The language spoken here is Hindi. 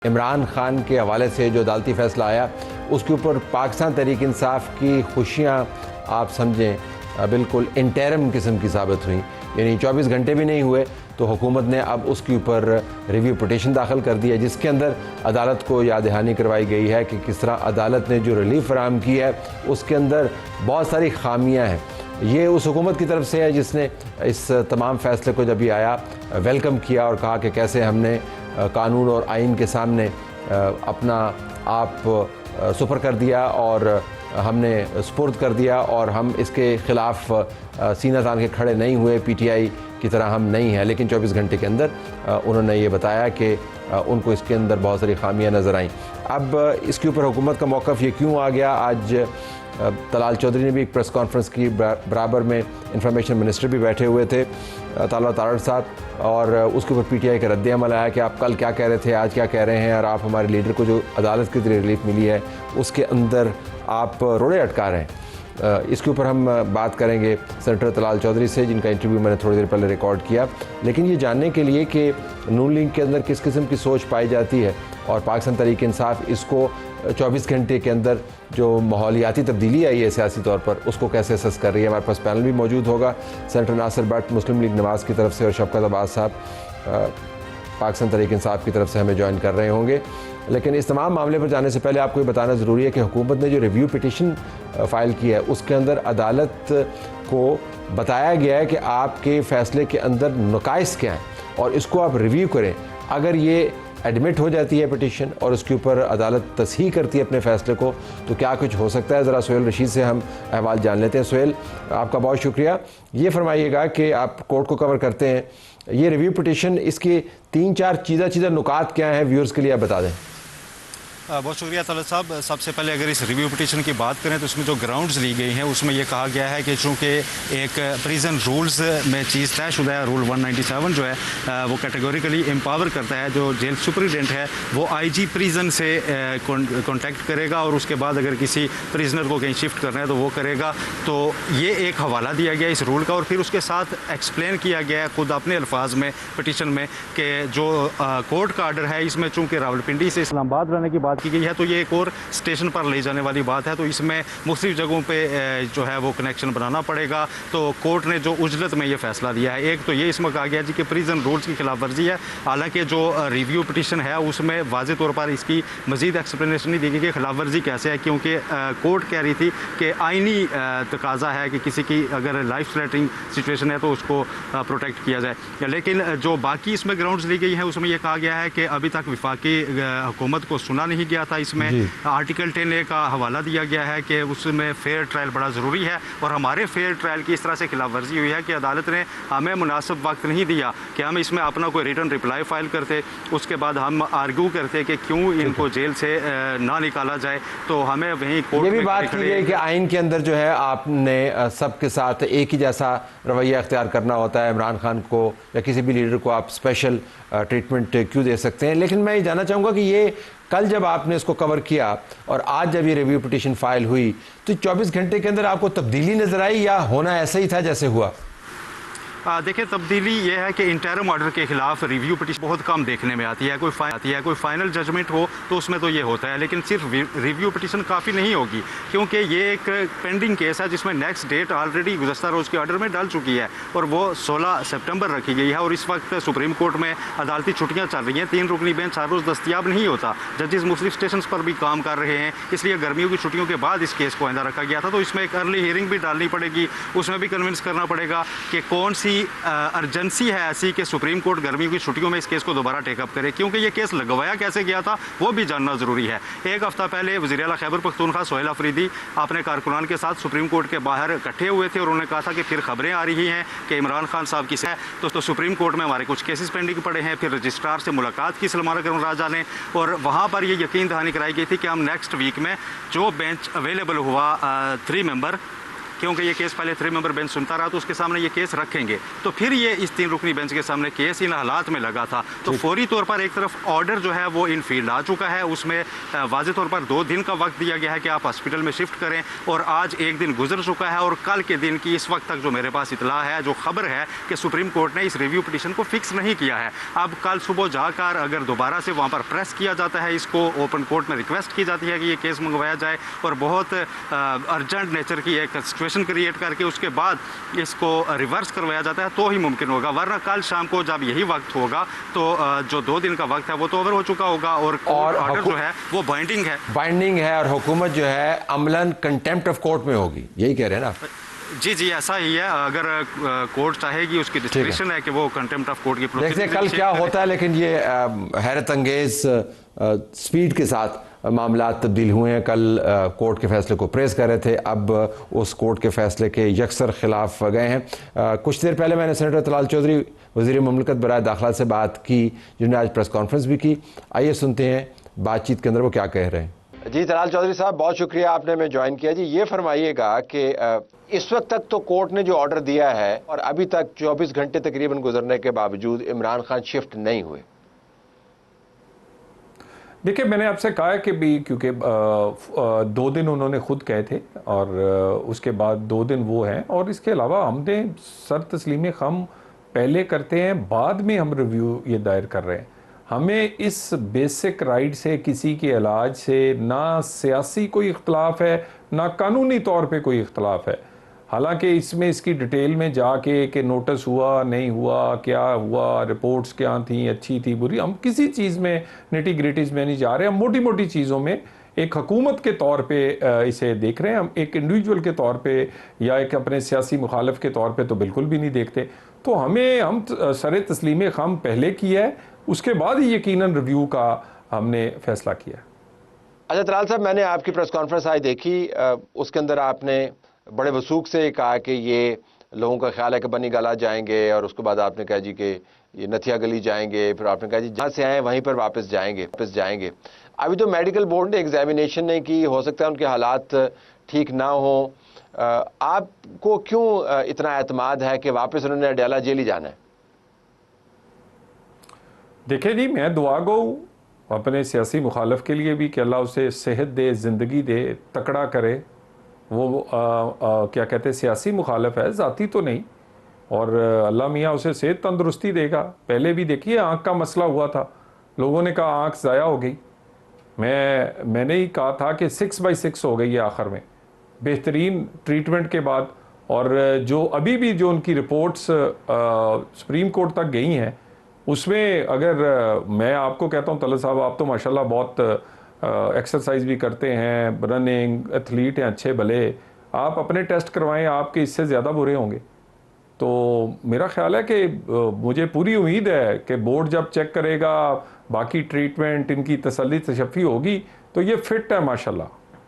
इमरान खान के हवाले से जो अदालती फ़ैसला आया उसके ऊपर पाकिस्तान तहरीक इंसाफ की खुशियाँ आप समझें बिल्कुल इंटरम किस्म की साबित हुई। यानी 24 घंटे भी नहीं हुए तो हुकूमत ने अब उसके ऊपर रिव्यू पिटीशन दाखिल कर दिया, जिसके अंदर अदालत को याद दहानी करवाई गई है कि किस तरह अदालत ने जो रिलीफ फराहम की है उसके अंदर बहुत सारी खामियाँ हैं। ये उस हुकूमत की तरफ से है जिसने इस तमाम फ़ैसले को जब ये आया वेलकम किया और कहा कि कैसे हमने कानून और आइन के सामने अपना आप सुपर कर दिया और हमने सुपुर्द कर दिया और हम इसके ख़िलाफ़ सीना तान के खड़े नहीं हुए, पीटीआई की तरह हम नहीं हैं। लेकिन 24 घंटे के अंदर उन्होंने ये बताया कि उनको इसके अंदर बहुत सारी खामियां नज़र आईं। अब इसके ऊपर हुकूमत का मौक़िफ़ ये क्यों आ गया? आज तलाल चौधरी ने भी एक प्रेस कॉन्फ्रेंस की, बराबर में इंफॉर्मेशन मिनिस्टर भी बैठे हुए थे ताला तारड़ साहब, और उसके ऊपर पीटीआई का रद्द अमल आया कि आप कल क्या कह रहे थे, आज क्या कह रहे हैं, और आप हमारे लीडर को जो अदालत के ज़रिए रिलीफ मिली है उसके अंदर आप रोड़े अटका रहे हैं। इसके ऊपर हम बात करेंगे सेनेटर तलाल चौधरी से, जिनका इंटरव्यू मैंने थोड़ी देर पहले रिकॉर्ड किया। लेकिन ये जानने के लिए कि नून लीग के अंदर किस किस्म की सोच पाई जाती है और पाकिस्तान तहरीक इंसाफ इसको 24 घंटे के अंदर जो माहौलियाती तब्दीली आई है सियासी तौर पर उसको कैसे असेस कर रही है। हमारे पास पैनल भी मौजूद होगा, सेनेटर नासिर भट्ट मुस्लिम लीग नवाज़ की तरफ से और शफकत अब्बास साहब पाकिस्तान तहरीक इंसाफ की तरफ से हमें ज्वाइन कर रहे होंगे। लेकिन इस तमाम मामले पर जाने से पहले आपको ये बताना ज़रूरी है कि हुकूमत ने जो रिव्यू पिटीशन फ़ाइल की है उसके अंदर अदालत को बताया गया है कि आपके फ़ैसले के अंदर नुकाइस क्या हैं और इसको आप रिव्यू करें। अगर ये एडमिट हो जाती है पिटीशन और उसके ऊपर अदालत तस्हीह करती है अपने फ़ैसले को तो क्या कुछ हो सकता है। ज़रा सुहेल रशीद से हम अहवाल जान लेते हैं। सुहेल, आपका बहुत शुक्रिया। ये फरमाइएगा कि आप कोर्ट को कवर करते हैं, ये रिव्यू पिटीशन, इसके 3-4 चीज़ा नुकात क्या हैं, व्यूअर्स के लिए आप बता दें। बहुत शुक्रिया तलत साहब। सबसे पहले अगर इस रिव्यू पिटीशन की बात करें तो उसमें जो ग्राउंड्स ली गई हैं उसमें यह कहा गया है कि चूँकि एक प्रिजन रूल्स में चीज़ तयशुदा है, रूल 197 जो है वो कैटेगोरिकली एम्पावर करता है जो जेल सुपरिटेंडेंट है वो आईजी प्रिजन से कॉन्टैक्ट करेगा और उसके बाद अगर किसी प्रिजनर को कहीं शिफ्ट करना है तो वो करेगा। तो ये एक हवाला दिया गया इस रूल का और फिर उसके साथ एक्सप्लेन किया गया है खुद अपने अल्फाज में पिटीशन में कि जो कोर्ट का आर्डर है इसमें चूँकि रावलपिंडी से इस्लामाबाद रहने की बात की गई है तो ये एक और स्टेशन पर ले जाने वाली बात है, तो इसमें मुख्तलिफ जगहों पे जो है वो कनेक्शन बनाना पड़ेगा। तो कोर्ट ने जो उजलत में ये फैसला दिया है, एक तो ये इसमें कहा गया जी कि प्रिजन रूल्स की खिलाफ वर्जी है। हालांकि जो रिव्यू पिटीशन है उसमें वाज़ेह तौर पर इसकी मजीद एक्सप्लेनेशन नहीं दी गई कि खिलाफ वर्जी कैसे है, क्योंकि कोर्ट कह रही थी कि आइनी तकाजा है कि किसी की अगर लाइफ थ्रेटनिंग सिचुएशन है तो उसको प्रोटेक्ट किया जाए। लेकिन जो बाकी इसमें ग्राउंड्स ली गई हैं उसमें यह कहा गया है कि अभी तक वफाकी हुकूमत को सुना नहीं गया था। इसमें आर्टिकल 10A का हवाला दिया गया है कि उसमें फेयर ट्रायल बड़ा ज़रूरी है और हमारे फेयर ट्रायल की इस तरह से खिलाफ वर्जी हुई है कि अदालत ने हमें मुनासिब वक्त नहीं दिया कि हम इसमें अपना कोई रिटर्न रिप्लाई फाइल करते, उसके बाद हम आर्ग्यू करते कि क्यों इनको जेल से ना निकाला जाए। तो हमें वहीं कोर्ट ये भी बात की गई कि आइन के अंदर जो है आपने सबके साथ एक ही जैसा रवैया अख्तियार करना होता है, इमरान खान को या किसी भी लीडर को आप स्पेशल ट्रीटमेंट क्यों दे सकते हैं। लेकिन मैं ये जानना चाहूँगा कि ये कल जब आपने इसको कवर किया और आज जब ये रिव्यू पिटीशन फाइल हुई तो 24 घंटे के अंदर आपको तब्दीली नजर आई या होना ऐसा ही था जैसे हुआ? देखिए, तब्दीली ये है कि इंटरम ऑर्डर के खिलाफ रिव्यू पिटीशन बहुत कम देखने में आती है। कोई फाइनल जजमेंट हो तो उसमें तो ये होता है, लेकिन सिर्फ रिव्यू पिटीशन काफ़ी नहीं होगी क्योंकि ये एक पेंडिंग केस है जिसमें नेक्स्ट डेट ऑलरेडी गुज़श्ता रोज़ के ऑर्डर में डाल चुकी है और वो 16 सितंबर रखी गई है। और इस वक्त सुप्रीम कोर्ट में अदालती छुट्टियाँ चल रही हैं, 3 रुकनी बेंच हर रोज़ दस्तियाब नहीं होता, जजेस मुख्तलिफ स्टेशन पर भी काम कर रहे हैं, इसलिए गर्मियों की छुट्टियों के बाद इस केस को आइंदा रखा गया था। तो इसमें एक अर्ली हियरिंग भी डालनी पड़ेगी, उसमें भी कन्विंस करना पड़ेगा कि कौन सी अर्जेंसी है ऐसी कि सुप्रीम कोर्ट गर्मियों की छुट्टियों में इस केस को दोबारा टेकअप करे, क्योंकि ये केस लगवाया कैसे गया था वो भी जानना ज़रूरी है। एक हफ्ता पहले वज़ीर आला खैबर पख्तूनख्वा सोहेल अफरीदी अपने कारकुनान के साथ सुप्रीम कोर्ट के बाहर इकट्ठे हुए थे और उन्होंने कहा था कि फिर खबरें आ रही हैं कि इमरान खान साहब की है तो सुप्रीम कोर्ट में हमारे कुछ केसेस पेंडिंग पड़े हैं। फिर रजिस्ट्रार से मुलाकात की सलमान अकरम राजा ने और वहाँ पर ये यकीन दहानी कराई गई थी कि हम नेक्स्ट वीक में जो बेंच अवेलेबल हुआ 3 मेंबर क्योंकि ये केस पहले 3 मेंबर बेंच सुनता रहा, तो उसके सामने ये केस रखेंगे, तो फिर ये इस 3 रुकनी बेंच के सामने केस इन हालात में लगा था। तो फौरी तौर पर एक तरफ ऑर्डर जो है वो इन फील्ड आ चुका है, उसमें वाज़ेह तौर पर 2 दिन का वक्त दिया गया है कि आप हॉस्पिटल में शिफ्ट करें, और आज 1 दिन गुजर चुका है, और कल के दिन की इस वक्त तक जो मेरे पास इतला है, जो खबर है कि सुप्रीम कोर्ट ने इस रिव्यू पिटीशन को फिक्स नहीं किया है। अब कल सुबह जाकर अगर दोबारा से वहाँ पर प्रेस किया जाता है, इसको ओपन कोर्ट में रिक्वेस्ट की जाती है कि ये केस मंगवाया जाए, और बहुत अर्जेंट नेचर की एक सिचुएशन क्रिएट करके उसके बाद इसको रिवर्स करवाया जाता है, तो ही मुमकिन होगा। वरना कल शाम को जब यही वक्त होगा तो जो 2 दिन का वक्त है वो तो ओवर हो चुका होगा, और ऑर्डर जो है वो बाइंडिंग है और हुकूमत जो है अमलन कंटेम्प्ट ऑफ कोर्ट में होगी, यही कह रहे हैं ना? जी ऐसा ही है। अगर कोर्ट चाहेगी, उसकी डिस्क्रिप्शन है कि वो कंटेम्प्ट ऑफ कोर्ट की देखते हैं कल क्या होता है। लेकिन ये हैरत अंगेज स्पीड के साथ मामला तब्दील हुए हैं। कल कोर्ट के फैसले को प्रेस कर रहे थे, अब उस कोर्ट के फैसले के यकसर खिलाफ गए हैं। कुछ देर पहले मैंने सेनेटर तलाल चौधरी वज़ीर मुमलिकत बराए दाखिला से बात की, जिन्होंने आज प्रेस कॉन्फ्रेंस भी की। आइए सुनते हैं बातचीत के अंदर वो क्या कह रहे हैं। जी तलाल चौधरी साहब, बहुत शुक्रिया आपने हमें ज्वाइन किया। जी ये फरमाइएगा कि इस वक्त तक तो कोर्ट ने जो ऑर्डर दिया है और अभी तक 24 घंटे तकरीबन गुजरने के बावजूद इमरान खान शिफ्ट नहीं हुए। देखिए, मैंने आपसे कहा है कि भी क्योंकि 2 दिन उन्होंने खुद कहे थे, और उसके बाद 2 दिन वो हैं, और इसके अलावा हमने सर तस्लीम ख़म पहले करते हैं, बाद में हम रिव्यू ये दायर कर रहे हैं। हमें इस बेसिक राइट से, किसी के इलाज से ना सियासी कोई इख्तलाफ है, ना कानूनी तौर पे कोई इख्तलाफ है। हालांकि इसमें इसकी डिटेल में जाके कि नोटिस हुआ नहीं हुआ, क्या हुआ, रिपोर्ट्स क्या थी, अच्छी थी बुरी, हम किसी चीज़ में निटी ग्रिटीज़ में नहीं जा रहे। हम मोटी मोटी चीज़ों में एक हुकूमत के तौर पे इसे देख रहे हैं। हम एक इंडिविजुअल के तौर पे या एक अपने सियासी मुखालिफ के तौर पे तो बिल्कुल भी नहीं देखते। तो हम सर तस्लीम ख़म पहले किया है, उसके बाद ही यकीनन रिव्यू का हमने फैसला किया। अच्छा तलाल साहब, मैंने आपकी प्रेस कॉन्फ्रेंस आज देखी, उसके अंदर आपने बड़े वसूख से कहा कि ये लोगों का ख्याल है कि बनी गाला जाएंगे, और उसके बाद आपने कहा जी कि ये नथिया गली जाएंगे, फिर आपने कहा जी जहाँ से आए वहीं पर वापस जाएंगे। अभी तो मेडिकल बोर्ड ने एग्जामिनेशन नहीं की, हो सकता है उनके हालात ठीक ना हो। आपको क्यों इतना एतमाद है कि वापस उन्होंने अडयाला जेल ही जाना है? देखिए जी, मैं दुआ गो अपने सियासी मुखालिफ के लिए भी कि अल्लाह उसे सेहत दे, ज़िंदगी दे, तकड़ा करे। वो क्या कहते हैं, सियासी मुखालिफ है, ज़ाती तो नहीं, और अल्लाह मियाँ उसे सेहत तंदुरुस्ती देगा। पहले भी देखिए आँख का मसला हुआ था, लोगों ने कहा आँख ज़ाया हो गई। मैंने ही कहा था कि 6/6 हो गई है आखिर में, बेहतरीन ट्रीटमेंट के बाद। और जो अभी भी जो उनकी रिपोर्ट्स सुप्रीम कोर्ट तक गई हैं, उसमें अगर मैं आपको कहता हूँ तलत साहब, आप तो माशाल्लाह बहुत एक्सरसाइज भी करते हैं, रनिंग एथलीट हैं अच्छे भले, आप अपने टेस्ट करवाएं, आपके इससे ज़्यादा बुरे होंगे। तो मेरा ख्याल है कि मुझे पूरी उम्मीद है कि बोर्ड जब चेक करेगा, बाकी ट्रीटमेंट इनकी तसल्ली तशफ़ी होगी, तो ये फिट है माशाल्लाह।